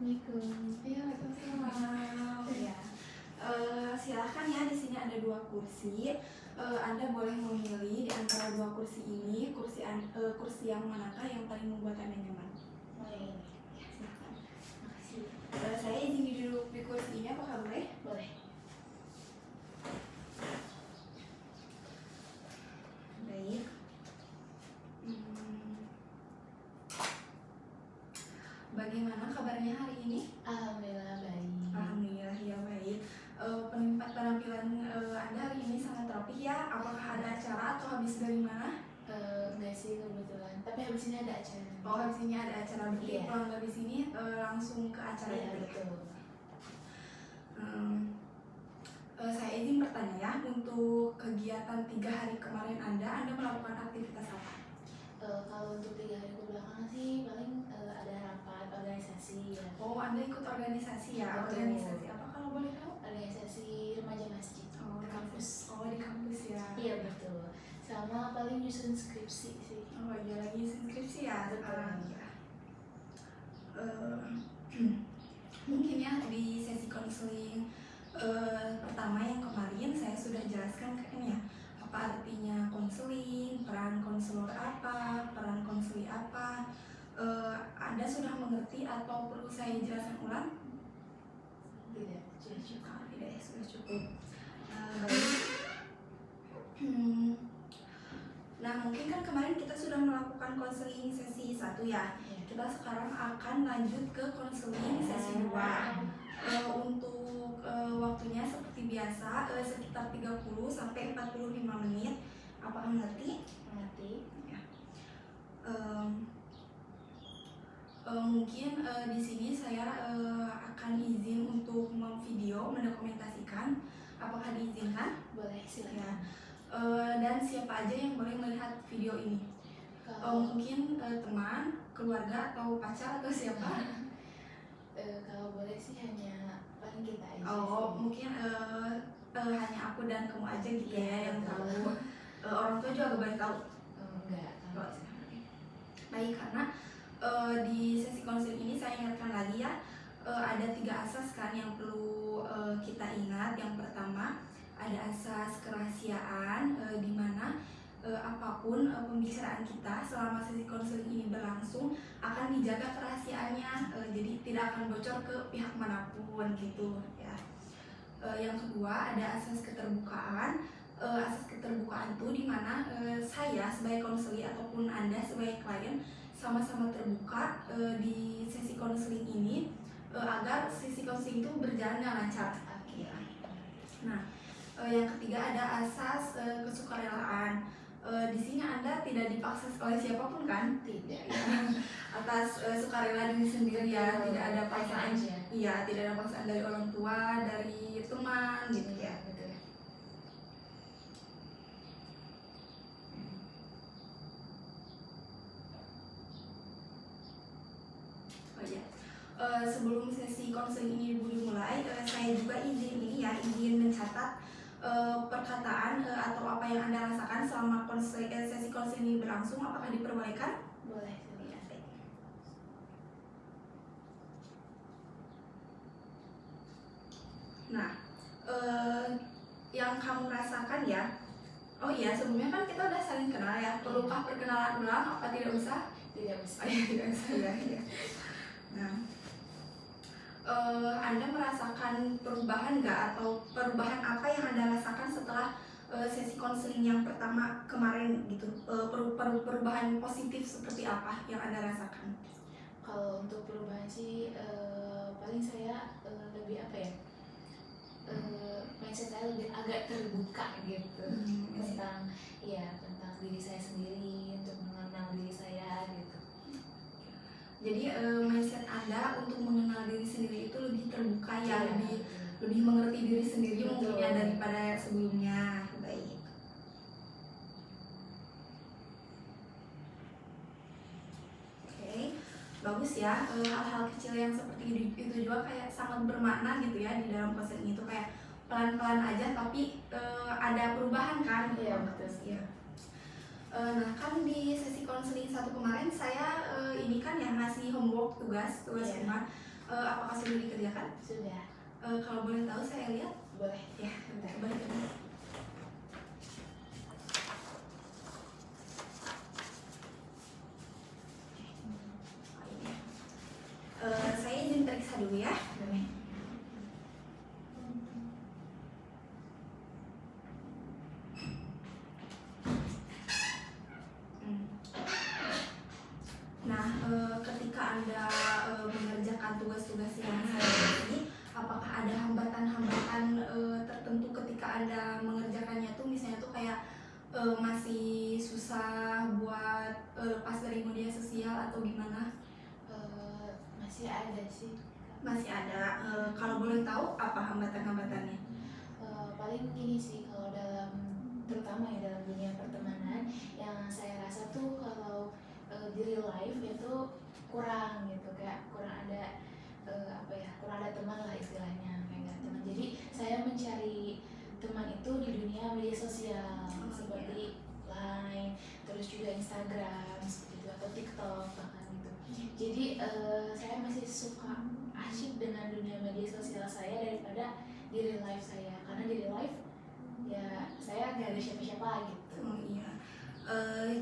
Assalamualaikum. Iya, waalaikumsalam. Ya. Silahkan ya, di sini ada 2 kursi. Anda boleh memilih di antara 2 kursi ini, kursi yang manakah yang paling membuat Anda nyaman? Mulai. Ya, silahkan. Makasih. Saya izin duduk di kursi ini, apakah boleh? Boleh. Baik. Bagaimana kabarnya hari ini? Alhamdulillah baik. Alhamdulillah ya baik. Penampilan Anda hari ini sangat rapi ya. Apakah ada acara atau habis dari mana? Enggak sih kebetulan. Tapi habis ini ada acara. Oh, habis ini ada acara, berarti Iya. pulang dari sini langsung ke acara Iya, itu ya? betul. Saya izin bertanya ya, untuk kegiatan 3 hari kemarin Anda melakukan aktivitas apa? Kalau untuk 3 hari kebelakangan sih paling ada rapat organisasi ya. Oh, Anda ikut organisasi ya? Betul. Organisasi apa kalau boleh tahu? Organisasi remaja masjid. Oh, Di kampus. Oh, di kampus ya? Iya betul. Sama paling nyusun skripsi sih. Oh iya, lagi skripsi ya Betul. sekarang ya. Mungkin ya di sesi konseling pertama yang kemarin saya sudah jelaskan kan ya, apa artinya konseling, peran konselor apa, peran konseli apa. Anda sudah mengerti atau perlu saya jelaskan ulang? Tidak, sudah cukup. Tidak ya, sudah cukup. Baik. Nah, mungkin kan kemarin kita sudah melakukan konseling sesi 1 ya. Iya. Kita sekarang akan lanjut ke konseling sesi 2. Untuk waktunya seperti biasa, sekitar 30 sampai 45 menit. Apakah mengerti? Mengerti. Ya. Mungkin di sini saya akan izin untuk memvideo, mendokumentasikan. Apakah diizinkan? Boleh, Ya. silakan. Dan siapa aja yang boleh melihat video ini? Mungkin teman, keluarga, atau pacar, atau siapa? Kalau boleh sih hanya paling kita aja Oh, sih. mungkin hanya aku dan kamu aja gitu Iya, ya yang betul. tahu. Orang tua juga gak boleh tahu. Enggak. Oh, baik, karena di sesi konseling ini saya ingatkan lagi ya, ada 3 asas kan yang perlu kita ingat. Yang pertama ada asas kerahasiaan, di mana apapun pembicaraan kita selama sesi konseling ini berlangsung akan dijaga kerahasiaannya, jadi tidak akan bocor ke pihak manapun gitu ya. Yang kedua ada asas keterbukaan. Asas keterbukaan itu di mana saya sebagai konseli ataupun Anda sebagai klien sama-sama terbuka di sesi konseling ini, agar sesi konseling itu berjalan dengan lancar. Oke. Nah, yang ketiga ada asas kesukarelaan. Di sini Anda tidak dipaksa oleh siapapun kan? Tidak. Atas sukarela diri sendiri ya, Betul. tidak ada paksaan. Aja. Iya, tidak ada paksaan dari orang tua, dari teman gitu ya. Betul. Oh iya. Sebelum sesi konseling ini dimulai, saya juga izin mencatat perkataan atau apa yang Anda rasakan selama sesi konseling ini berlangsung. Apakah diperbolehkan? Boleh, silakan. Nah, yang kamu rasakan ya. Oh iya, sebelumnya kan kita udah saling kenal ya. Perlukah perkenalan ulang? Apa tidak usah? Tidak usah. Oh iya, tidak usah ya. Nah, Anda merasakan perubahan nggak, atau perubahan apa yang Anda rasakan setelah sesi konseling yang pertama kemarin gitu? Perubahan positif seperti apa yang Anda rasakan? Kalau untuk perubahan sih paling saya lebih apa ya? Mindset saya lebih agak terbuka gitu tentang diri saya sendiri, untuk mengenal diri saya gitu. Jadi mindset Anda untuk mengenal diri sendiri itu lebih terbuka ya, Iya, lebih mengerti diri sendiri Betul. mungkin ya daripada sebelumnya. Baik. Oke, bagus ya. Hal-hal kecil yang seperti itu juga kayak sangat bermakna gitu ya di dalam konseling itu, kayak pelan-pelan aja tapi ada perubahan kan? Iya, betul. Ya. Nah kan di sesi konseling 1 kemarin saya ini kan ya ngasih homework, tugas Iya. rumah. apakah sudah dikerjakan? Sudah. Kalau boleh tahu saya lihat. Boleh. Ya, Bentar. boleh. Saya izin periksa dulu ya. Boleh. Nah, ketika Anda mengerjakan tugas-tugas yang saya beri, apakah ada hambatan-hambatan tertentu ketika Anda mengerjakannya tuh, misalnya tuh kayak masih susah buat lepas dari media sosial atau gimana? Masih ada sih. Masih ada. Kalau boleh tahu apa hambatan-hambatannya? Paling gini sih, kalau terutama ya dalam dunia pertemanan, yang saya rasa tuh kalau di real life itu kurang gitu, kayak kurang ada kurang ada teman lah istilahnya, kayak nggak ada teman. Jadi saya mencari teman itu di dunia media sosial seperti Line, terus juga Instagram seperti itu, atau TikTok bahkan gitu. Jadi saya masih suka asyik dengan dunia media sosial saya daripada di real life saya, karena di real life ya saya nggak ada siapa-siapa gitu. Oh iya.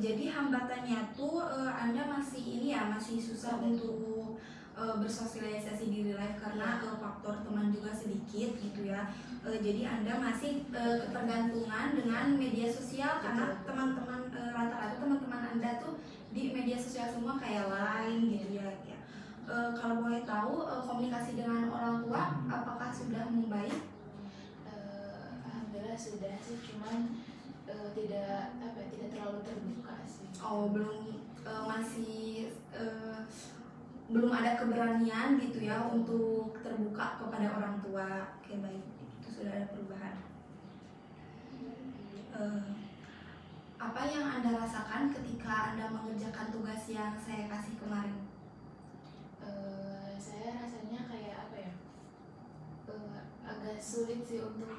Jadi hambatannya tuh Anda masih ini ya, masih susah untuk bersosialisasi di real life karena faktor teman juga sedikit gitu ya. Jadi Anda masih ketergantungan dengan media sosial karena teman-teman rata-rata teman-teman Anda tuh di media sosial semua kayak Line gitu ya. Kalau boleh tahu komunikasi dengan orang tua apakah sudah membaik? Alhamdulillah sudah sih, cuman tidak terlalu terbuka sih. Oh, masih belum ada keberanian gitu ya untuk terbuka kepada orang tua. Oke, baik, itu sudah ada perubahan. Apa yang Anda rasakan ketika Anda mengerjakan tugas yang saya kasih kemarin? Saya rasanya kayak agak sulit sih untuk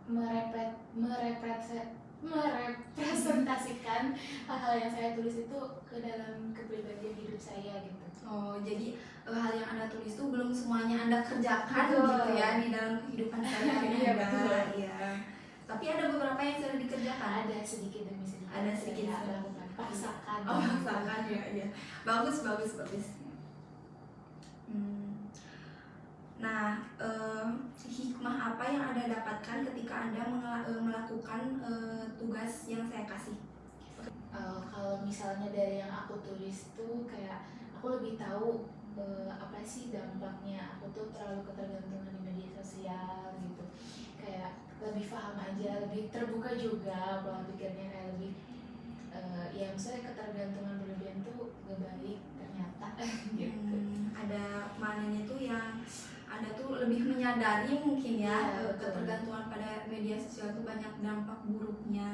merepresentasikan hal-hal yang saya tulis itu ke dalam kepribadian hidup saya gitu. Oh, jadi hal yang Anda tulis itu belum semuanya Anda kerjakan Betul. gitu ya di dalam kehidupan sehari-hari Iya, Anda. betul. Iya. Tapi ada beberapa yang sudah dikerjakan. Ada sedikit demi sedikit. Ada sedikit. Saya lakukan, paksakan. Oh, paksakan ya. Bagus. Nah, hikmah apa yang Anda dapatkan ketika Anda melakukan tugas yang saya kasih? Kalau misalnya dari yang aku tulis tuh kayak aku lebih tahu apa sih dampaknya aku tuh terlalu ketergantungan di media sosial gitu. Kayak lebih paham aja, lebih terbuka juga pola pikirnya, kayak lebih ya misalnya ketergantungan berlebihan tuh gak baik ternyata gitu. Ada mananya tuh yang Anda tuh lebih menyadari mungkin ya, Iya, betul. ketergantungan pada media sosial tuh banyak dampak buruknya.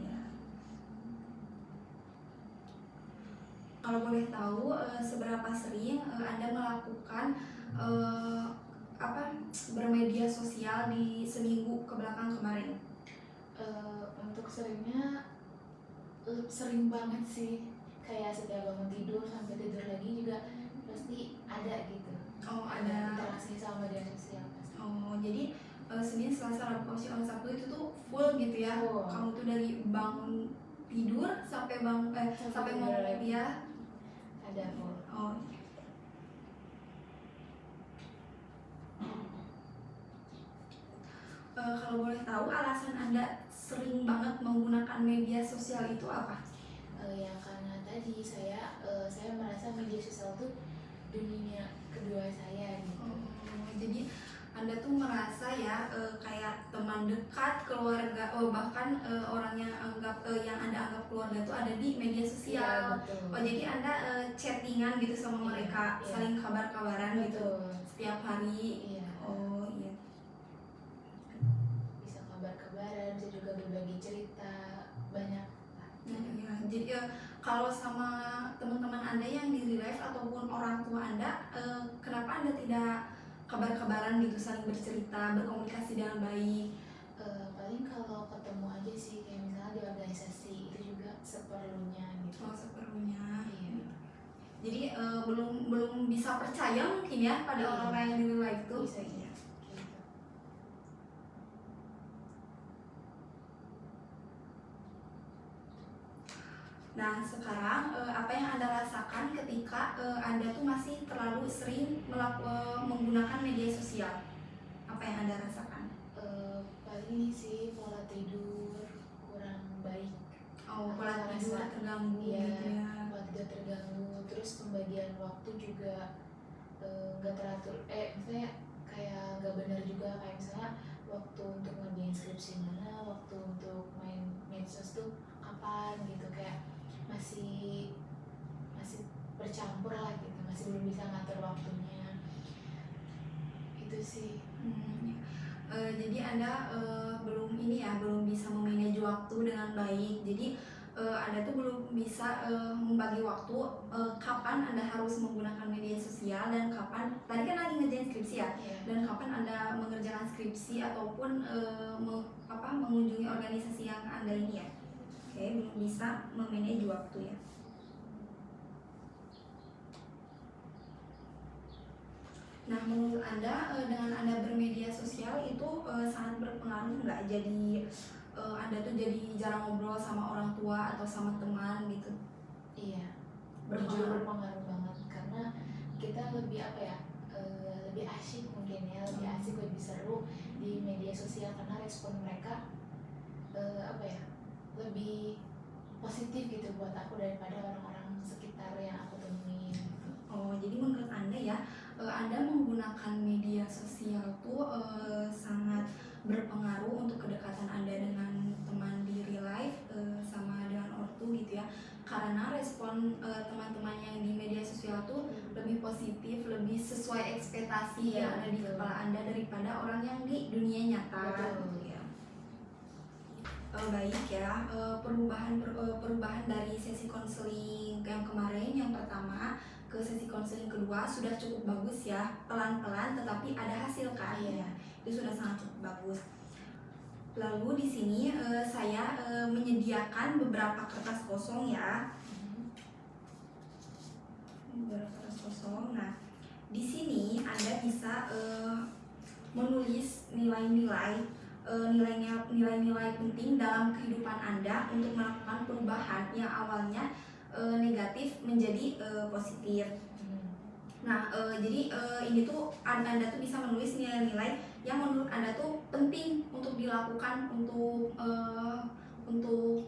Ya. Kalau boleh tahu seberapa sering Anda melakukan bermedia sosial di seminggu kebelakang kemarin? Untuk seringnya sering banget sih, kayak setiap bangun tidur sampai tidur lagi juga pasti ada gitu. Oh, ada interaksi sama media sosial pasti. Oh, jadi Senin, Selasa, Rabu, Kamis, Jumat, Sabtu itu tuh full gitu ya? Full. Kamu tuh dari bangun tidur sampai sampai mau tidur lagi. ya? Ada full. Oh. Kalau boleh tahu alasan Anda sering banget menggunakan media sosial itu apa? Ya karena tadi saya merasa media sosial tuh dunia kedua saya gitu. Jadi Anda tuh merasa ya kayak teman dekat, keluarga, bahkan orang yang yang Anda anggap keluarga tuh ada di media sosial. Iya, betul. Oh, jadi Anda chattingan gitu sama Iya, mereka, iya. saling kabar-kabaran gitu Betul. setiap hari. Iya. Oh iya. Bisa kabar-kabaran, bisa juga berbagi cerita, banyak lah. Ya, jadi kalau sama teman-teman Anda yang di real life ataupun orang tua Anda, kenapa Anda tidak kabar-kabaran gitu, saling bercerita, berkomunikasi dengan baik? Paling kalau ketemu aja sih, kayak misalnya di organisasi itu juga seperlunya gitu. Oh, seperlunya. Iya. Jadi bisa percaya mungkin ya pada orang-orang yang di real life tuh. Bisa iya gitu. Nah sekarang apa yang Anda rasakan ketika Anda tuh masih terlalu sering menggunakan media sosial? Apa yang Anda rasakan? Paling ini sih pola tidur kurang baik. Oh, Aku pola tidur ngerasa, terganggu iya, gitu ya. pola tidur terganggu, terus pembagian waktu juga nggak teratur, misalnya kayak nggak benar juga, kayak misalnya waktu untuk ngerjain skripsi mana, waktu untuk main medsos tuh kapan gitu, kayak masih masih bercampur lah gitu, masih belum bisa ngatur waktunya. Itu sih. Jadi Anda belum ini ya, belum bisa memanage waktu dengan baik. Jadi Anda tuh belum bisa membagi waktu kapan Anda harus menggunakan media sosial dan kapan, tadi kan lagi ngerjain skripsi ya, Iya. dan kapan Anda mengerjakan skripsi ataupun mengunjungi organisasi yang Anda ini ya. Oke, belum bisa memanage waktu ya. Nah, menurut Anda dengan Anda bermedia sosial itu sangat berpengaruh nggak? Jadi Anda tuh jadi jarang ngobrol sama orang tua atau sama teman gitu? Iya, Berpengaruh. berpengaruh banget, karena kita lebih apa ya, lebih asyik mungkin ya, lebih asik, lebih seru di media sosial karena respon mereka apa ya, lebih positif gitu buat aku daripada orang-orang sekitar yang aku temuin gitu. Oh, jadi menurut Anda ya, Anda menggunakan media sosial tuh sangat berpengaruh untuk kedekatan Anda dengan teman di real life sama dengan ortu gitu ya. Karena respon teman-teman yang di media sosial tuh lebih positif, lebih sesuai ekspektasi Iya, yang ada di betul. kepala Anda daripada orang yang di dunia nyata. Betul. Gitu ya. Baik ya, perubahan dari sesi konseling yang kemarin yang pertama ke sesi konseling kedua sudah cukup bagus ya, pelan-pelan tetapi ada hasil kan? Iya. Itu sudah sangat cukup bagus. Lalu di sini saya menyediakan beberapa kertas kosong ya, beberapa kertas kosong. Nah, di sini Anda bisa menulis nilai-nilai nilai-nilai penting dalam kehidupan Anda untuk melakukan perubahan yang awalnya negatif menjadi positif. Nah, jadi ini tuh Anda tuh bisa menulis nilai-nilai yang menurut Anda tuh penting untuk dilakukan untuk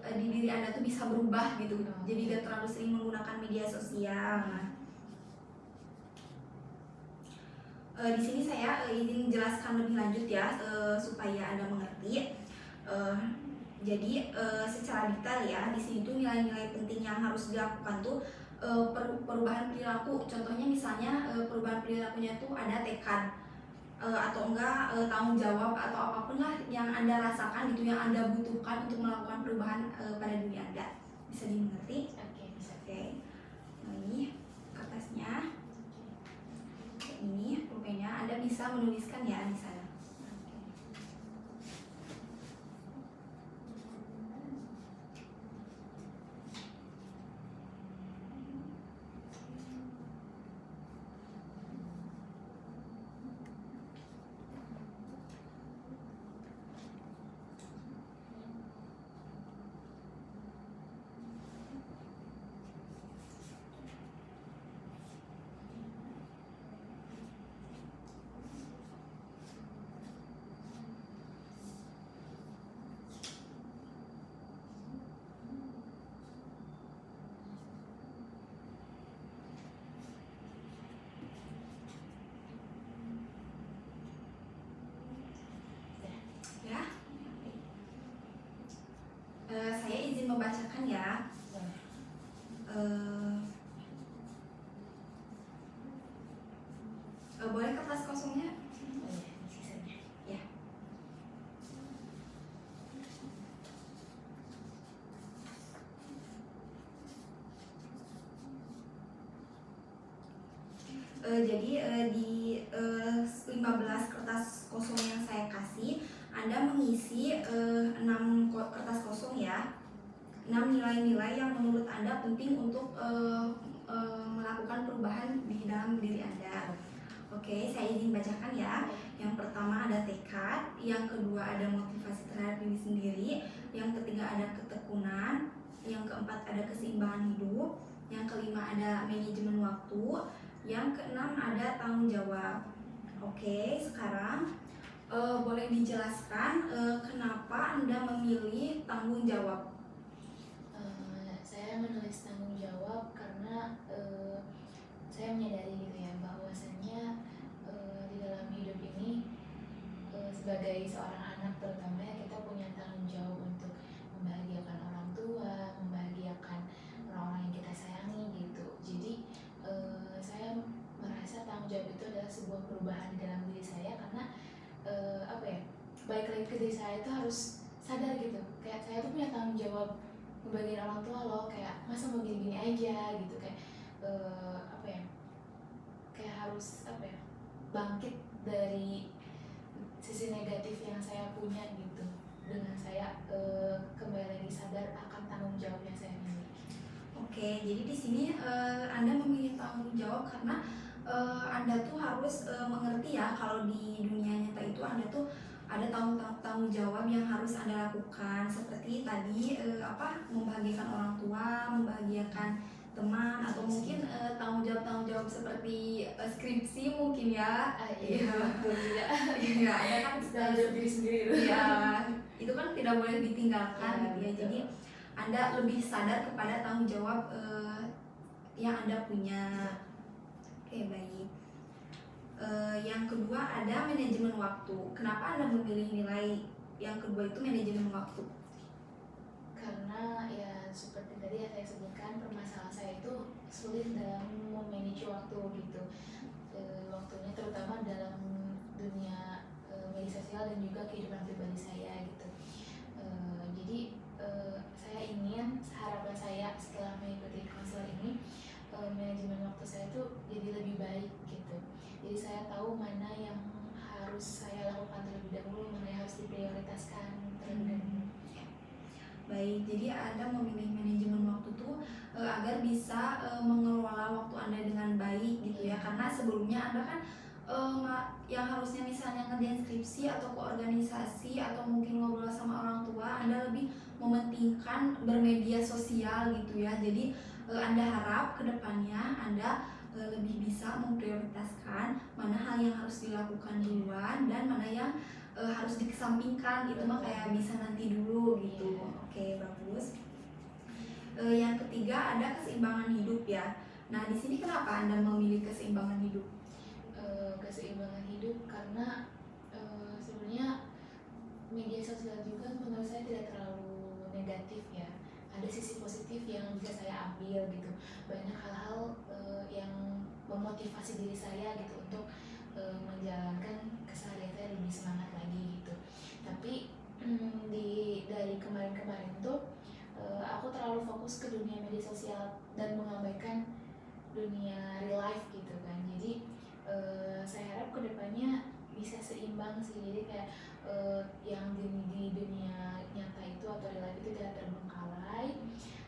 di diri Anda tuh bisa berubah gitu. Jadi gak terlalu sering menggunakan media sosial. Nah, di sini saya ingin menjelaskan lebih lanjut ya supaya Anda mengerti. Jadi secara detail ya, di sini tuh nilai-nilai penting yang harus dilakukan tuh perubahan perilaku. Contohnya misalnya perubahan perilakunya tuh ada tekad atau enggak tanggung jawab atau apapun lah yang Anda rasakan gitu, yang Anda butuhkan untuk melakukan perubahan pada diri Anda. Bisa dimengerti? Oke, bisa. Oke. Nah, ini kertasnya. Ini pulpennya, Anda bisa menuliskan ya di sana. Ya. Saya izin membacakan ya. Boleh kertas kosongnya? Ya. Jadi di 15 kertas kosong yang saya kasih, Anda mengisi 6 kertas kosong ya, 6 nilai-nilai yang menurut Anda penting untuk melakukan perubahan perubahan di dalam diri Anda. Oke, saya izin bacakan ya. Yang pertama ada tekad, yang kedua ada motivasi terhadap diri sendiri, yang ketiga ada ketekunan, yang keempat ada keseimbangan hidup, yang kelima ada manajemen waktu, yang keenam ada tanggung jawab. Oke, sekarang boleh dijelaskan kenapa Anda memilih tanggung jawab? Saya menulis tanggung jawab karena saya menyadari gitu ya bahwasannya di dalam hidup ini sebagai seorang anak terutama ya, kita punya tanggung jawab untuk membahagiakan orang tua, membahagiakan orang-orang yang kita sayangi gitu. Jadi saya merasa tanggung jawab itu adalah sebuah perubahan di dalam diri saya karena apa ya, balik lagi ke diri saya itu harus sadar gitu, kayak saya tuh punya tanggung jawab ngebagiin orang tua loh, kayak masa mau gini-gini aja gitu, kayak apa ya, kayak harus apa ya, bangkit dari sisi negatif yang saya punya gitu, dengan saya kembali lagi sadar akan tanggung jawab yang saya miliki. Oke, jadi di sini Anda memilih tanggung jawab karena Anda tuh harus mengerti ya kalau di dunia nyata itu Anda tuh ada tanggung jawab yang harus Anda lakukan, seperti tadi membahagiakan orang tua, membahagiakan teman, atau mungkin tanggung jawab seperti skripsi mungkin ya. Iya, betul juga. Iya, Anda kan Tanggung jawab diri sendiri. Iya, itu kan tidak boleh ditinggalkan gitu ya. Betul. Jadi Anda lebih sadar kepada tanggung jawab yang Anda punya. Oke, baik. Yang kedua ada manajemen waktu. Kenapa Anda memilih nilai yang kedua itu manajemen waktu? Karena ya seperti tadi yang saya sebutkan, permasalahan saya itu sulit dalam memanage waktu gitu. Waktunya terutama dalam dunia media sosial dan juga kehidupan pribadi saya gitu. Jadi saya ingin, harapan saya setelah mengikuti konselor ini, manajemen waktu saya tuh jadi lebih baik gitu. Jadi saya tahu mana yang harus saya lakukan terlebih dahulu, mana yang harus diprioritaskan terlebih dahulu. Baik, jadi Anda memilih manajemen waktu tuh agar bisa mengelola waktu Anda dengan baik gitu ya. Karena sebelumnya Anda kan yang harusnya misalnya ngerjain skripsi atau ke organisasi atau mungkin ngobrol sama orang tua, Anda lebih mementingkan bermedia sosial gitu ya. Jadi Anda harap kedepannya Anda lebih bisa memprioritaskan mana hal yang harus dilakukan duluan dan mana yang harus dikesampingkan, itu mah kayak bisa nanti dulu gitu. Oke, bagus. Yang ketiga ada keseimbangan hidup ya. Nah, di sini kenapa Anda memilih keseimbangan hidup? Keseimbangan hidup karena sebenarnya media sosial juga menurut saya tidak terlalu negatif ya. Ada sisi positif yang bisa saya ambil gitu. Banyak hal-hal yang memotivasi diri saya gitu untuk menjalankan keseharian saya lebih semangat lagi gitu. Tapi dari kemarin-kemarin tuh aku terlalu fokus ke dunia media sosial dan mengabaikan dunia real life gitu kan. Jadi saya harap kedepannya bisa seimbang sih. Jadi kayak yang di dunia nyata itu atau real life itu tidak terbengkalai,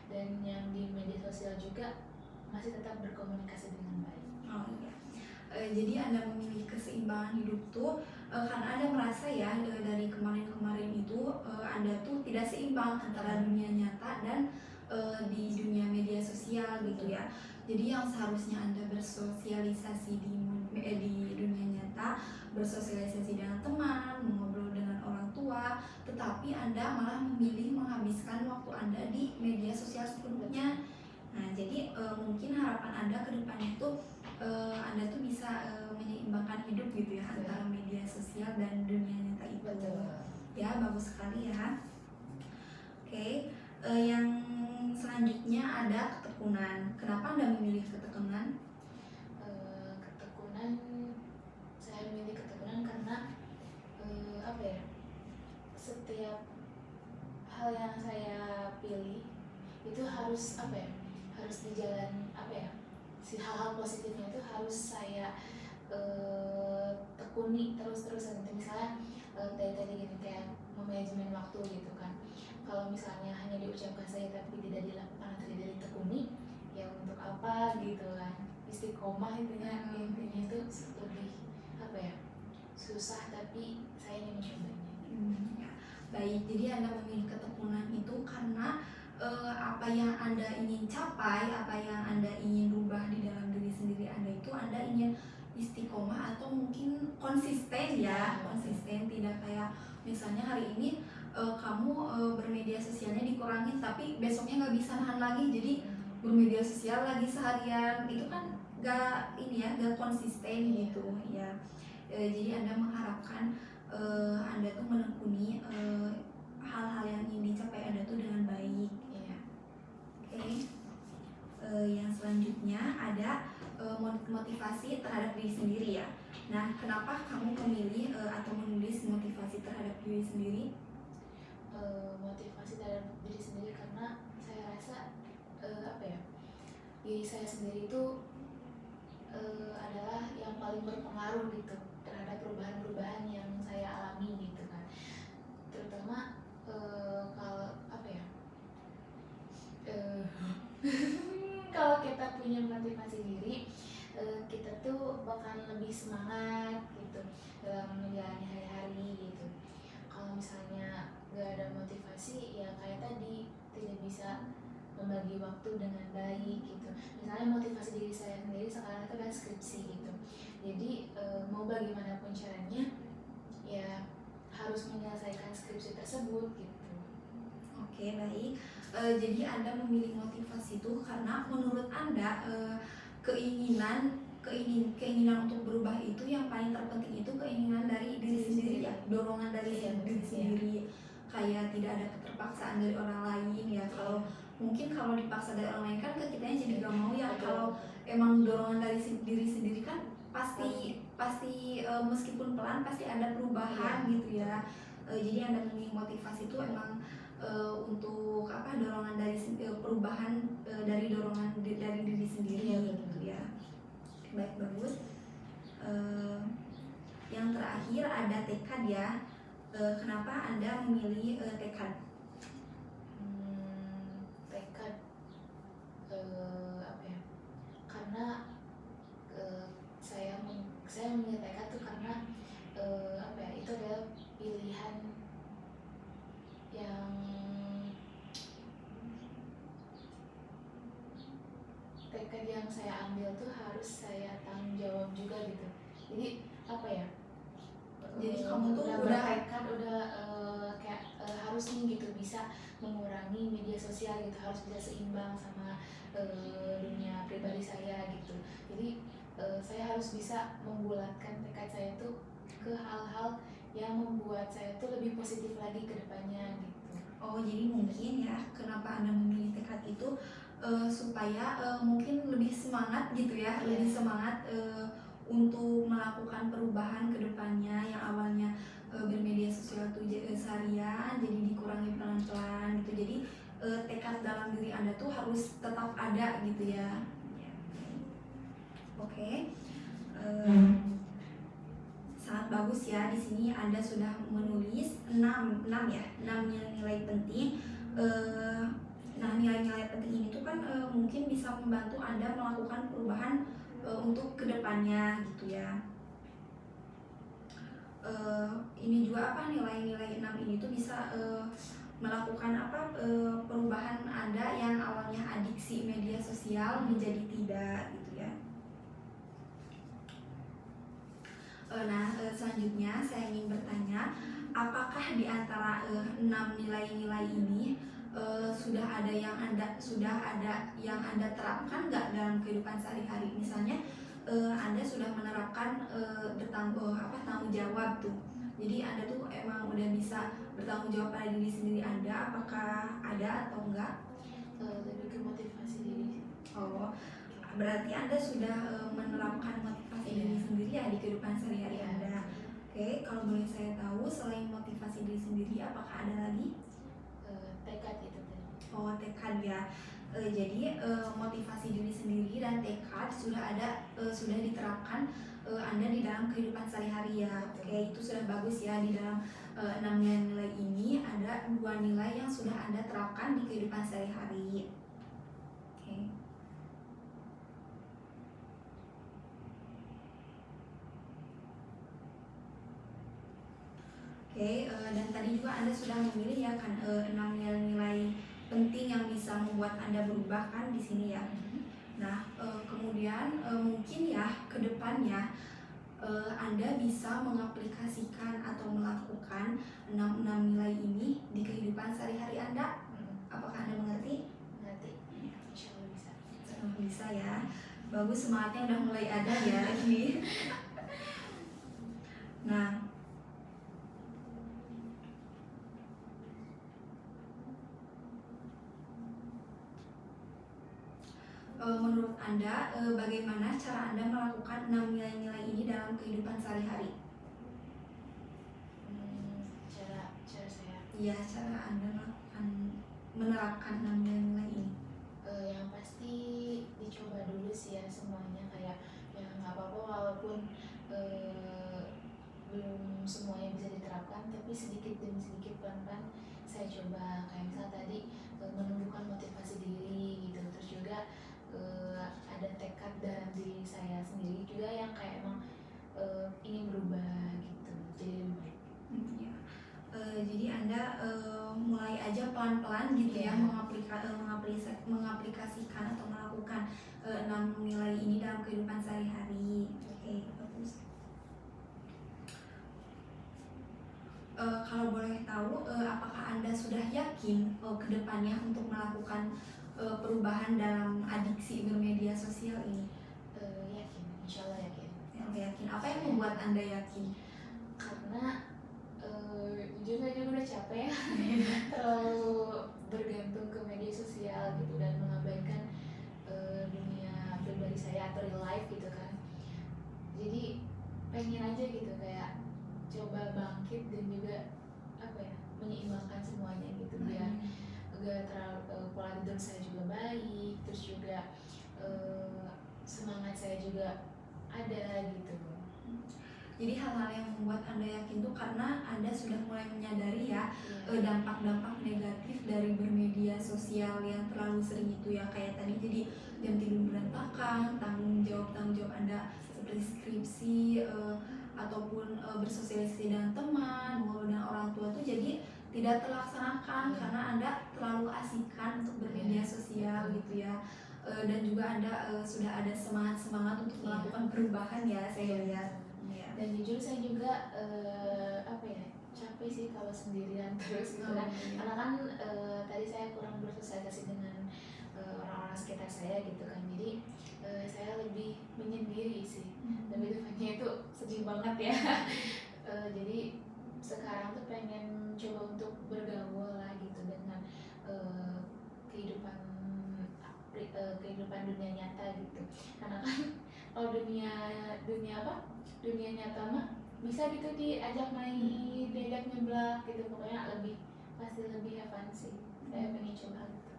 dan yang di media sosial juga masih tetap berkomunikasi dengan baik. Oh iya. Jadi Anda memilih keseimbangan hidup tuh karena Anda merasa ya dari kemarin-kemarin itu Anda tuh tidak seimbang antara dunia nyata dan di dunia media sosial gitu ya. Jadi yang seharusnya Anda bersosialisasi di dunia nyata, bersosialisasi dengan teman, mengobrol dengan orang tua, tetapi Anda malah memilih menghabiskan waktu Anda di media sosial sepenuhnya. Nah, jadi mungkin harapan Anda ke depan itu Anda tuh bisa menyeimbangkan hidup gitu ya antara media sosial dan dunia nyata itu. Betul. Ya, bagus sekali ya. Oke, yang selanjutnya ada ketekunan. Kenapa Anda memilih ketekunan? Ketekunan, saya milih ketekunan karena apa ya? Setiap hal yang saya pilih itu harus apa ya? Harus di jalan apa ya? Si hal-hal positifnya itu harus saya tekuni terus-terusan. Misalnya tadi gini, kayak manajemen waktu gitu kan. Kalau misalnya hanya diucapkan saja tapi tidak dilakukan atau tidak ditekuni, ya untuk apa gitu kan. istiqomah intinya itu lebih apa ya, susah tapi saya ingin mencobanya. Ya. Baik, jadi Anda memilih ketekunan itu karena apa yang Anda ingin capai, apa yang Anda ingin rubah di dalam diri sendiri Anda itu Anda ingin istiqomah atau mungkin konsisten ya, konsisten, tidak kayak misalnya hari ini kamu bermedia sosialnya dikurangin tapi besoknya nggak bisa nahan lagi jadi bermedia sosial lagi seharian, itu kan nggak ini ya, nggak konsisten gitu ya. Jadi Anda mengharapkan Anda tuh menekuni hal-hal yang ingin dicapai Anda tuh dengan baik ya. Oke. Yang selanjutnya ada motivasi terhadap diri sendiri ya. Nah, kenapa kamu memilih atau menulis motivasi terhadap diri sendiri? Motivasi terhadap diri sendiri karena saya rasa apa ya, diri saya sendiri itu adalah yang paling berpengaruh gitu terhadap perubahan-perubahan yang saya alami gitu kan. Terutama kalau apa ya, kalau kita punya motivasi diri, kita tuh bakal lebih semangat gitu dalam menjalani hari-hari gitu. Kalau misalnya gak ada motivasi ya kayak tadi, tidak bisa membagi waktu dengan baik gitu. Misalnya motivasi diri saya sendiri sekarang itu kan skripsi gitu, jadi mau bagaimanapun caranya ya harus menyelesaikan skripsi tersebut gitu. Oke, baik. Jadi Anda memilih motivasi itu karena menurut Anda keinginan untuk berubah itu yang paling terpenting itu keinginan dari diri sendiri ya, dorongan dari diri sendiri, kayak tidak ada keterpaksaan dari orang lain ya. Kalau mungkin kalau dipaksa dari orang lain kan ke kitanya jadi gak mau ya. Kalau emang dorongan dari diri sendiri kan pasti meskipun pelan pasti ada perubahan gitu ya. Jadi Anda memilih motivasi itu emang untuk apa, dorongan dari perubahan dari dorongan dari diri sendiri gitu ya. Baik, bagus. Yang terakhir ada tekad ya. Kenapa Anda memilih tekad? Tekad apa ya? Karena saya memilih tekad tuh karena apa ya? Itu adalah pilihan yang tekad yang saya ambil tuh harus saya tanggung jawab juga gitu. Jadi apa ya? Jadi kamu tuh udah udah bertekad, udah kayak harus nih gitu bisa mengurangi media sosial gitu, harus bisa seimbang sama dunia pribadi saya gitu. Jadi saya harus bisa membulatkan tekad saya tuh ke hal-hal yang membuat saya tuh lebih positif lagi ke depannya gitu. Oh, jadi mungkin ya kenapa Anda memilih tekad itu supaya mungkin lebih semangat gitu ya, lebih semangat untuk melakukan perubahan ke depannya yang awalnya bermedia sosial tuh seharian jadi dikurangi pelan-pelan gitu. Jadi tekad dalam diri Anda tuh harus tetap ada gitu ya. Oke. Sangat bagus ya, di sini Anda sudah menulis 6 nilai penting. Nah, nilai-nilai penting ini tuh kan mungkin bisa membantu Anda melakukan perubahan untuk kedepannya gitu ya. Ini juga apa, nilai-nilai 6 ini tuh bisa melakukan apa, perubahan Anda yang awalnya adiksi media sosial menjadi tidak gitu ya. Nah, selanjutnya saya ingin bertanya, apakah di antara 6 nilai-nilai ini sudah ada yang Anda terapkan nggak dalam kehidupan sehari-hari? Misalnya Anda sudah menerapkan tanggung jawab tuh. Jadi Anda tuh emang udah bisa bertanggung jawab pada diri sendiri Anda, apakah ada atau enggak? Lebih ke motivasi diri. Oh, berarti Anda sudah menerapkan motivasi diri sendiri ya di kehidupan sehari-hari Anda. Oke, kalau boleh saya tahu selain motivasi diri sendiri, apakah ada lagi? Tekad itu tadi. Oh, tekad ya. Jadi motivasi diri sendiri dan tekad sudah diterapkan Anda di dalam kehidupan sehari-hari ya. Oke, itu sudah bagus ya. Di dalam 6 nilai ini ada 2 nilai yang sudah Anda terapkan di kehidupan sehari-hari. Oke. Oke, dan tadi juga Anda sudah memilih ya kan 6 nilai-nilai penting yang bisa membuat Anda berubah kan di sini ya. Nah, kemudian mungkin ya ke depannya Anda bisa mengaplikasikan atau melakukan 6 nilai ini di kehidupan sehari-hari Anda. Apakah Anda mengerti? Nanti insya Allah bisa. Bisa ya. Bagus, semangatnya udah mulai ada ya ini. Nah, menurut Anda, bagaimana cara Anda melakukan 6 nilai-nilai ini dalam kehidupan sehari-hari? Cara saya Iya, cara Anda menerapkan 6 nilai-nilai ini. yang pasti dicoba dulu sih ya semuanya, kayak ya nggak apa-apa walaupun belum semuanya bisa diterapkan, tapi sedikit demi sedikit pelan-pelan saya coba. Kayak misal tadi menumbuhkan motivasi diri gitu, terus juga ada tekad dalam diri saya sendiri juga yang kayak emang ingin berubah gitu, jadi lebih baik. Ya. Jadi Anda mulai aja pelan-pelan gitu ya, mengaplikasikan atau melakukan 6 nilai ini dalam kehidupan sehari-hari. Oke, bagus. Kalau boleh tahu, apakah Anda sudah yakin ke depannya untuk melakukan perubahan dalam adiksi bermedia sosial ini? Yakin, insya Allah yakin. Yakin. Apa yang membuat Anda yakin? Karena jujur aja udah capek ya terlalu bergantung ke media sosial gitu dan mengabaikan dunia pribadi saya atau real life gitu kan. Jadi pengen aja gitu kayak coba bangkit dan juga apa ya, menyeimbangkan semuanya gitu biar gak terlalu pola tidur saya juga baik, terus juga semangat saya juga ada gitu. Jadi hal-hal yang membuat Anda yakin tuh karena Anda sudah mulai menyadari ya dampak-dampak negatif dari bermedia sosial yang terlalu sering itu ya, kayak tadi jadi jam tidur berantakan, tanggung jawab Anda seperti skripsi ataupun bersosialisasi dengan teman, ngobrol dengan orang tua tuh jadi tidak terlaksanakan karena Anda terlalu asingkan untuk bermedia sosial gitu ya. Dan juga Anda sudah ada semangat untuk melakukan perubahan ya, saya lihat. Dan jujur saya juga apa ya, capek sih kalau sendirian terus gitu kan. Karena kan tadi saya kurang bersosialisasi dengan orang-orang sekitar saya gitu kan. Jadi saya lebih menyendiri sih. Tapi depannya itu sedih banget ya. Jadi sekarang tuh pengen coba untuk bergaul lah gitu dengan kehidupan dunia nyata gitu. Karena kan kalau dunia nyata mah bisa gitu diajak main, diajak nyeblak gitu, pokoknya pasti lebih have fun sih. Saya pengen coba gitu.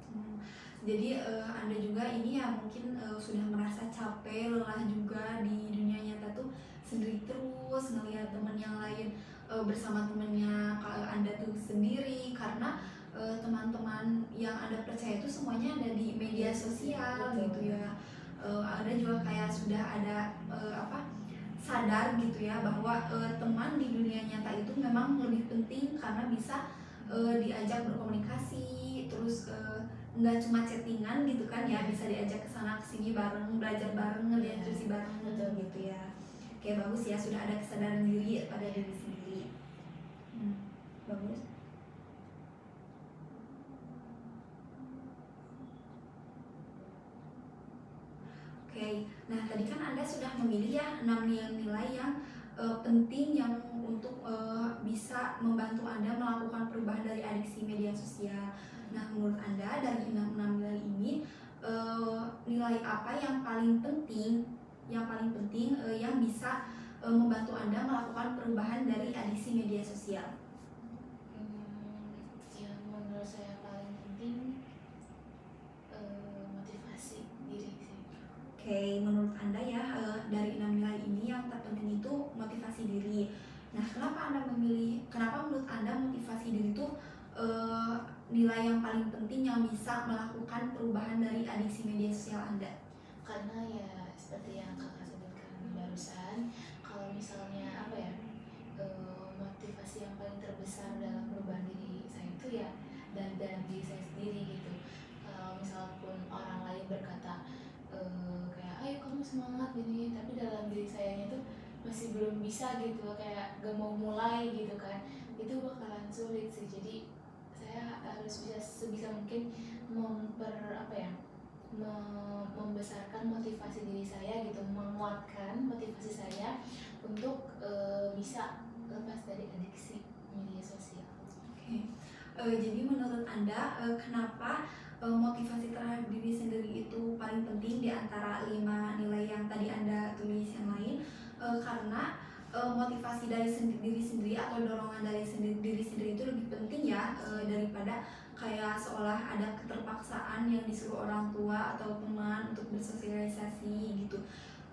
Jadi Anda juga ini ya mungkin sudah merasa capek, lelah juga di dunia nyata tuh sendiri terus ngelihat teman yang lain bersama temennya, kalau Anda tuh sendiri karena teman-teman yang Anda percaya itu semuanya ada di media sosial gitu ya. Anda juga kayak sudah ada sadar gitu ya bahwa teman di dunia nyata itu memang lebih penting karena bisa diajak berkomunikasi, terus nggak cuma chattingan gitu kan ya, bisa diajak ke sana kesini bareng, belajar bareng, ngediskusi bareng gitu ya. Oke, bagus ya, sudah ada kesadaran diri pada diri sendiri. Bagus. Oke, nah tadi kan Anda sudah memilih ya 6 nilai yang penting yang untuk bisa membantu Anda melakukan perubahan dari adiksi media sosial. Nah, menurut Anda dari 6 nilai ini nilai apa yang paling penting yang bisa membantu Anda melakukan perubahan dari adiksi media sosial? Yang menurut saya paling penting motivasi diri sih. Oke, menurut Anda ya dari 6 nilai ini yang terpenting itu motivasi diri. Nah, kenapa menurut Anda motivasi diri itu nilai yang paling penting yang bisa melakukan perubahan dari adiksi media sosial Anda? Karena ya seperti yang kakak sebutkan barusan, kalau misalnya motivasi yang paling semangat gini, tapi dalam diri sayanya tuh masih belum bisa gitu, kayak gak mau mulai gitu kan, itu bakalan sulit sih. Jadi saya harus bisa sebisa mungkin membesarkan motivasi diri saya gitu, menguatkan motivasi saya untuk bisa lepas dari adiksi media sosial. Oke. Jadi menurut Anda kenapa motivasi terhadap diri sendiri itu paling penting di antara 5 nilai yang tadi Anda tulis yang lain? Karena motivasi dari diri sendiri atau dorongan dari diri sendiri itu lebih penting ya daripada kayak seolah ada keterpaksaan yang disuruh orang tua atau teman untuk bersosialisasi gitu.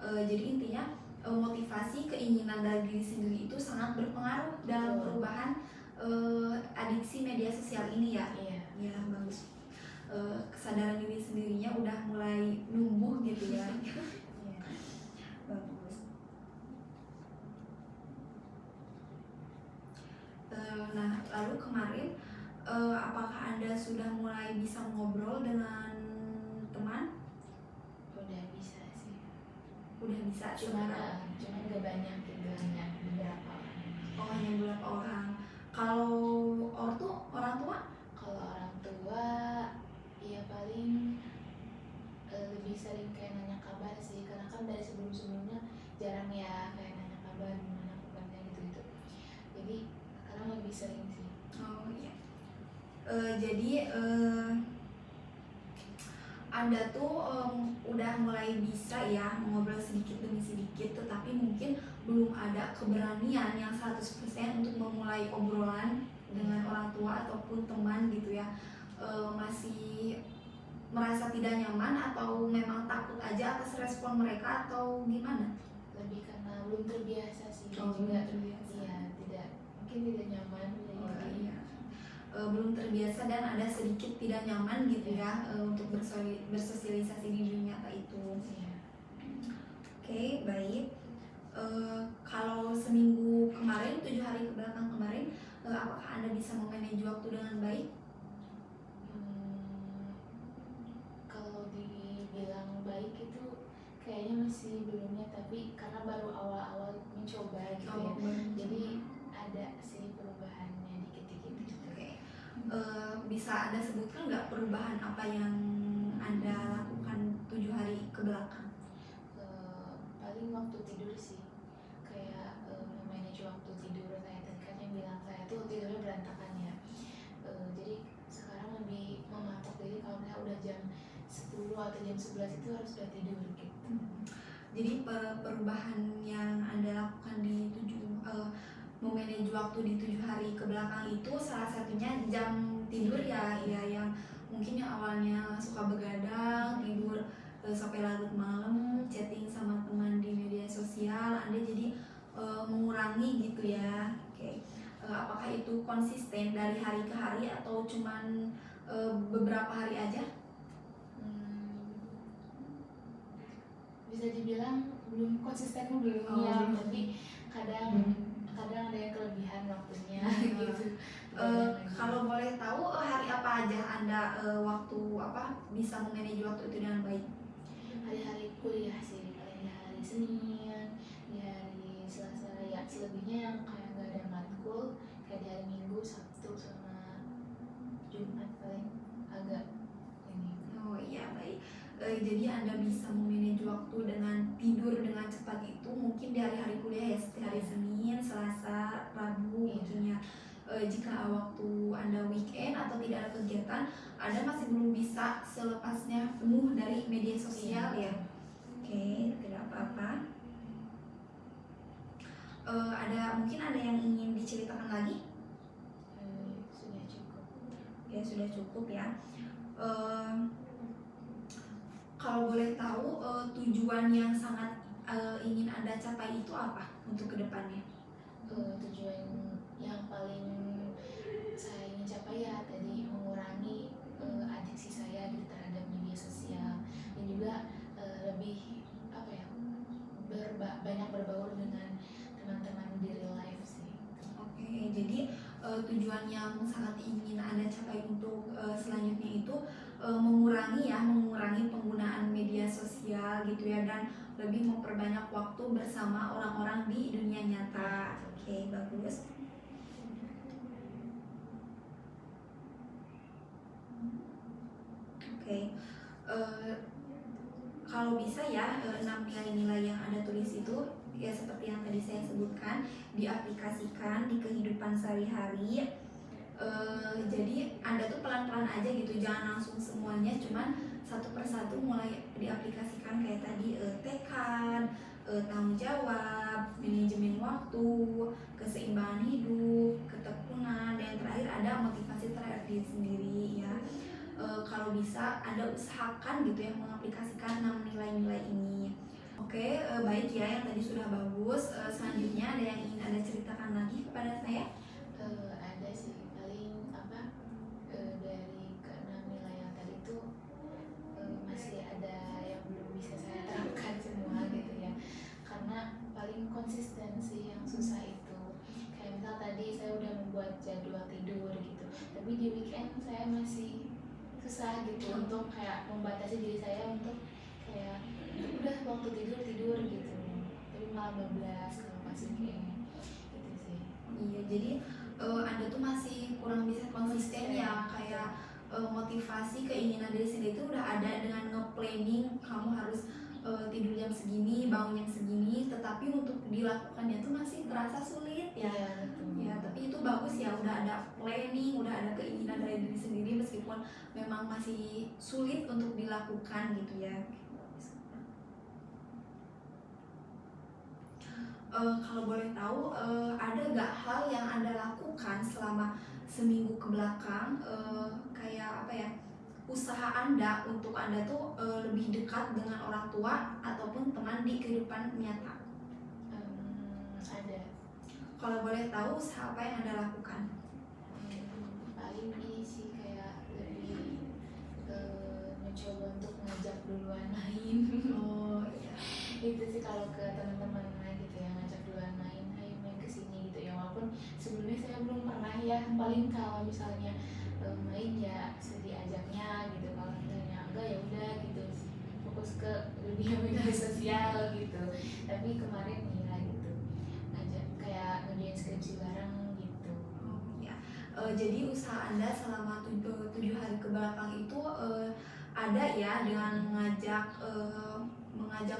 Jadi intinya motivasi keinginan dari diri sendiri itu sangat berpengaruh dalam perubahan adiksi media sosial ini ya. Iya. Ya bagus. Kesadaran diri sendirinya udah mulai numbuh gitu ya. Iya. Bagus. Nah lalu kemarin apakah Anda sudah mulai bisa ngobrol dengan teman? Udah bisa sih. Udah bisa. Cuman gak banyak gitu, hanya beberapa orang. Oh hanya beberapa orang. Kalau orang tua? Kalau orang tua ya paling lebih sering kayak nanya kabar sih, karena kan dari sebelumnya jarang ya kayak nanya kabar gimana kabarnya gitu. Jadi sekarang lebih sering sih. Oh iya. Jadi Anda tuh udah mulai bisa ya ngobrol sedikit demi sedikit, tetapi mungkin belum ada keberanian yang 100% untuk memulai obrolan dengan orang tua ataupun teman gitu ya. Masih merasa tidak nyaman atau memang takut aja atas respon mereka atau gimana? Lebih karena belum terbiasa sih. Oh, juga belum terbiasa. Iya, mungkin tidak nyaman. Iya. Belum terbiasa dan ada sedikit tidak nyaman gitu ya untuk bersosialisasi di dunia nyata itu. Iya. Oke, baik. Kalau seminggu kemarin, 7 hari kebelakang kemarin, apakah Anda bisa memanage waktu dengan baik? Kalau dibilang baik itu kayaknya masih belumnya, tapi karena baru awal-awal mencoba gitu ya. Jadi ada sih perubahannya dikit-dikit gitu. Oke. Bisa Anda sebutkan nggak perubahan apa yang Anda lakukan 7 hari kebelakang? Paling waktu tidur sih, kayak manage waktu tidur. Kayak tadi kan yang bilang saya tuh tidurnya berantakan ya. Jadi sekarang lebih mematok diri kalau misalnya udah jam 10 atau jam 11 itu harus udah tidur gitu. Jadi perubahan yang Anda lakukan di memanage waktu di 7 hari kebelakang itu salah satunya jam tidur ya yang mungkin yang awalnya suka begadang tidur sampai larut malam, chatting sama teman di media sosial, Anda jadi mengurangi gitu ya. Oke. Apakah itu konsisten dari hari ke hari atau cuman beberapa hari aja? Bisa dibilang belum konsisten belum ya, tapi kadang ada yang kelebihan waktunya gitu. Kalau boleh tahu hari apa aja Anda waktu bisa memanage waktu itu dengan baik? Hari-hari kuliah sih, paling hari Senin, di hari Selasa ya, selebihnya yang kayak nggak ada matkul kayak di hari Minggu, Sabtu sama Jumat paling agak ini. Oh iya baik. Jadi Anda bisa memanage waktu dengan tidur dengan cepat itu mungkin di hari-hari kuliah ya, seperti hari Senin, Selasa, Rabu mungkin ya. Jika waktu Anda weekend atau tidak ada kegiatan, Anda masih belum bisa selepasnya penuh dari media sosial ya. Oke, tidak apa-apa. Mungkin ada yang ingin diceritakan lagi? Sudah cukup. Ya sudah cukup ya. Kalau boleh tahu tujuan yang sangat ingin Anda capai itu apa untuk kedepannya? Tujuan yang paling saya ingin capai ya tadi mengurangi adiksi saya terhadap media sosial, dan juga lebih banyak berbaur dengan teman-teman di real life sih. Oke, jadi tujuan yang sangat ingin Anda capai untuk selanjutnya itu mengurangi mengurangi penggunaan media sosial gitu ya, dan lebih memperbanyak waktu bersama orang-orang di dunia nyata. Oke, bagus. Oke, kalau bisa ya 6 nilai-nilai yang Anda tulis itu ya seperti yang tadi saya sebutkan, diaplikasikan di kehidupan sehari-hari. Jadi Anda tuh pelan-pelan aja gitu, jangan langsung semuanya, cuman satu persatu mulai diaplikasikan kayak tadi tekad, tanggung jawab, manajemen waktu, keseimbangan hidup, ketekunan, dan yang terakhir ada motivasi terhadap diri sendiri ya. Kalau bisa Anda usahakan gitu ya mengaplikasikan 6 nilai-nilai ini. Oke, baik ya, yang tadi sudah bagus. Selanjutnya ada yang ingin Anda ceritakan lagi kepada saya? Ada sih, paling dari keenam nilai yang tadi tuh masih ada yang belum bisa saya terapkan semua gitu ya, karena paling konsistensi yang susah itu. Kayak misal tadi saya udah membuat jadwal tidur gitu, tapi di weekend saya masih susah gitu untuk kayak membatasi diri saya untuk kayak udah waktu tidur gitu, tapi malah bablas kalau pas weekend gitu sih. Iya, jadi Anda tuh masih kurang bisa konsisten ya, kayak motivasi keinginan diri sendiri itu udah ada dengan nge-planning kamu harus tidur jam segini, bangun jam segini, tetapi untuk dilakukannya tuh masih terasa sulit ya. Iya, betul. Ya, tapi itu bagus ya, udah ada planning, udah ada keinginan dari diri sendiri meskipun memang masih sulit untuk dilakukan gitu ya. Kalau boleh tahu, ada nggak hal yang Anda lakukan selama seminggu ke belakang, kayak apa ya, usaha Anda untuk Anda tuh lebih dekat dengan orang tua ataupun teman di kehidupan nyata? Ada. Kalau boleh tahu, usaha apa yang Anda lakukan? Paling ini sih kayak lebih mencoba untuk ngajak duluan main. Oh iya. Itu sih kalau ke teman-teman gitu ya, ngajak duluan main, ayo main kesini gitu ya, walaupun sebelumnya saya belum pernah ya. Paling kalau misalnya main ya diajaknya gitu, kalau misalnya enggak ya udah gitu, fokus ke dunia media sosial gitu. Tapi kemarin ya gitu, ngajak kayak ngerjain skripsi bareng gitu. Oh iya. Jadi usaha Anda selama 7 hari ke belakang itu ada ya dengan mengajak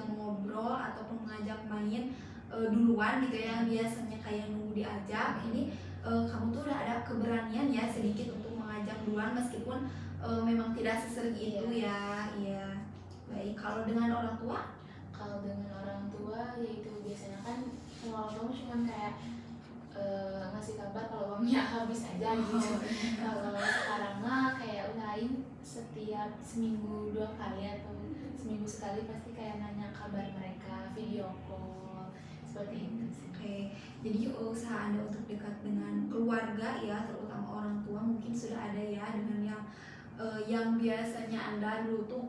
ngobrol ataupun mengajak main duluan gitu ya, yang biasanya kayak nunggu diajak. Ini kamu tuh udah ada keberanian ya sedikit untuk mengajak duluan meskipun memang tidak sesering itu ya. Iya. Baik, kalau dengan orang tua? Kalau dengan orang tua yaitu biasanya kan kalau orang tua cuma kayak ngasih kabar kalau uangnya habis aja gitu. Kalau sekarang mah kayak usahain setiap seminggu 2 kali atau seminggu sekali pasti kayak nanya kabar mereka, video call seperti itu sih. Oke, jadi usaha Anda untuk dekat dengan keluarga ya, terutama orang tua mungkin sudah ada ya, dengan yang biasanya Anda dulu tuh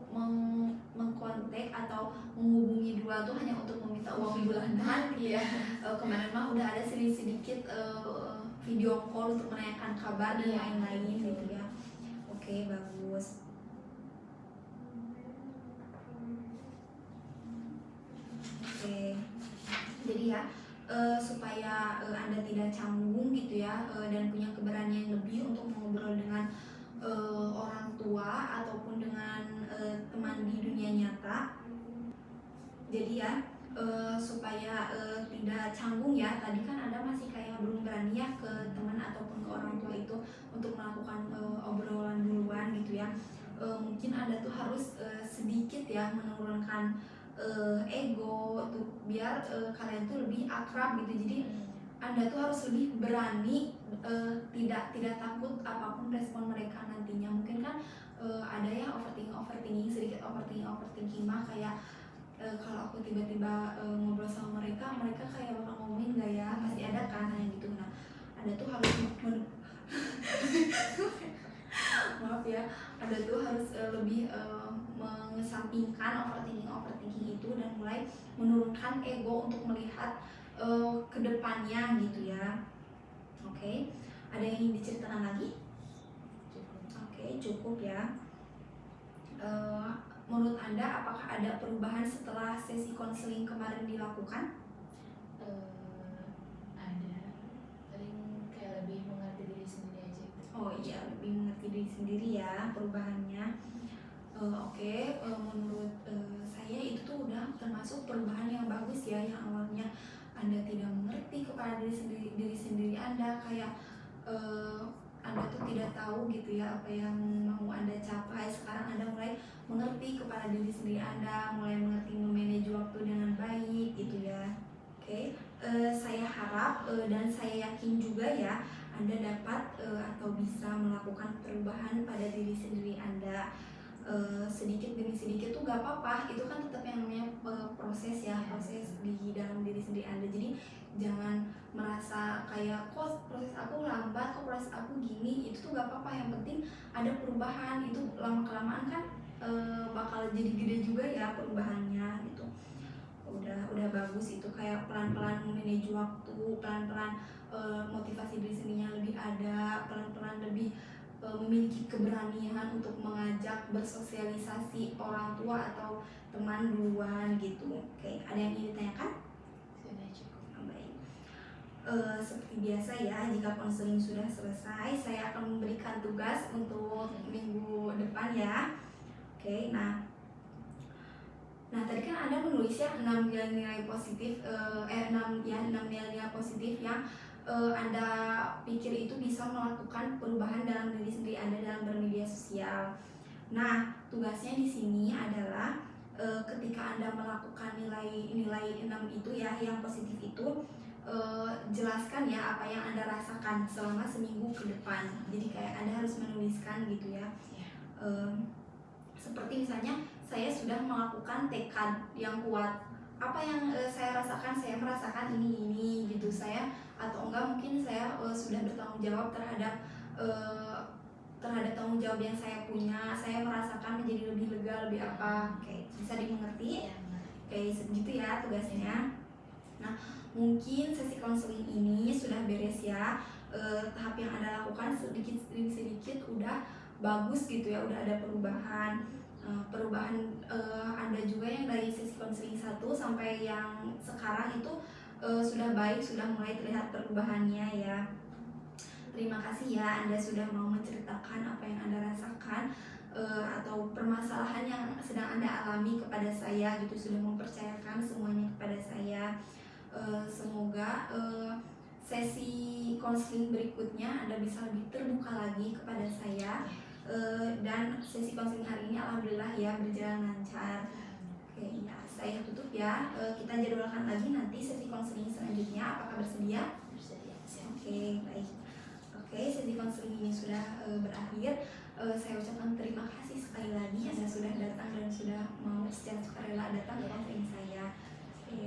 mengkontak atau menghubungi dua tuh hanya untuk meminta uang bulanan. Iya. Kemarin mah udah ada sedikit video call untuk menanyakan kabar dan lain-lain gitu ya. Oke, bagus. Oke, jadi ya supaya Anda tidak canggung gitu ya, dan punya keberanian lebih untuk mengobrol dengan orang tua ataupun dengan teman di dunia nyata. Jadi ya supaya tidak canggung ya, tadi kan Anda masih kayak belum berani ya ke teman ataupun ke orang tua itu untuk melakukan obrolan duluan gitu ya. Mungkin Anda tuh harus sedikit ya menurunkan ego tuh biar kalian tuh lebih akrab gitu. Jadi Anda tuh harus lebih berani, tidak takut apapun respon mereka nantinya. Mungkin kan ada yang overthinking sedikit overthinking mah kayak kalau aku tiba-tiba ngobrol sama mereka kayak bakal ngomongin gak ya, pasti ada kan yang gitu. Nah, Anda tuh harus maaf ya, Anda tuh harus lebih mengesampingkan overthinking itu dan mulai menurunkan ego untuk melihat ke depannya gitu ya. Oke, ada yang ingin diceritakan lagi? Oke, cukup ya. menurut Anda apakah ada perubahan setelah sesi konseling kemarin dilakukan? Ada, paling kayak lebih mengerti diri sendiri aja gitu. Oh iya, lebih mengerti diri sendiri ya perubahannya. Oke, menurut saya itu tuh udah termasuk perubahan yang bagus ya. Yang awalnya Anda tidak mengerti kepada diri sendiri Anda, kayak Anda tuh tidak tahu gitu ya apa yang mau Anda capai. Sekarang Anda mulai mengerti kepada diri sendiri Anda, mulai mengerti memanage waktu dengan baik gitu ya. Oke, saya harap dan saya yakin juga ya Anda dapat atau bisa melakukan perubahan pada diri sendiri Anda. Sedikit demi sedikit tuh gak apa-apa, itu kan tetap yang namanya proses ya, proses di dalam diri sendiri Anda. Jadi jangan merasa kayak kok proses aku lambat, kok proses aku gini, itu tuh gak apa-apa. Yang penting ada perubahan, itu lama kelamaan kan bakal jadi gede juga ya perubahannya gitu. Udah bagus itu, kayak pelan-pelan manage waktu, pelan-pelan motivasi diri sendirinya lebih ada, pelan-pelan lebih memiliki keberanian untuk mengajak bersosialisasi orang tua atau teman duluan gitu. Oke, ada yang ingin ditanyakan? Sudah cukup. Baik. Seperti biasa ya, jika konseling sudah selesai, saya akan memberikan tugas untuk minggu depan ya. Oke, nah tadi kan Anda menulis ya 6 nilai-nilai positif, 6 nilai-nilai positif yang Anda pikir itu bisa melakukan perubahan dalam diri sendiri Anda dalam bermedia sosial. Nah, tugasnya di sini adalah ketika Anda melakukan nilai 6 itu ya, yang positif itu, jelaskan ya apa yang Anda rasakan selama seminggu ke depan. Jadi kayak Anda harus menuliskan gitu ya. Seperti misalnya saya sudah melakukan tekad yang kuat, apa yang saya rasakan, saya merasakan ini gitu saya, atau enggak mungkin saya sudah bertanggung jawab terhadap tanggung jawab yang saya punya, saya merasakan menjadi lebih lega, lebih apa. Oke, bisa dimengerti? Oke, segitu ya tugasnya. Nah, mungkin sesi konseling ini sudah beres ya. Tahap yang Anda lakukan sedikit demi sedikit udah bagus gitu ya, udah ada perubahan. Anda juga yang dari sesi konseling 1 sampai yang sekarang itu sudah baik, sudah mulai terlihat perubahannya ya. Terima kasih ya Anda sudah mau menceritakan apa yang Anda rasakan atau permasalahan yang sedang Anda alami kepada saya gitu, sudah mempercayakan semuanya kepada saya. Semoga sesi konseling berikutnya Anda bisa lebih terbuka lagi kepada saya. Dan sesi konseling hari ini alhamdulillah ya berjalan lancar. Oke ya, saya tutup ya. Kita jadwalkan lagi nanti sesi konseling selanjutnya. Apakah bersedia? Bersedia. Oke, baik. Oke, sesi konseling ini sudah berakhir. Saya ucapkan terima kasih sekali lagi Anda sudah datang dan sudah mau secara sukarela datang ke konseling saya. Oke.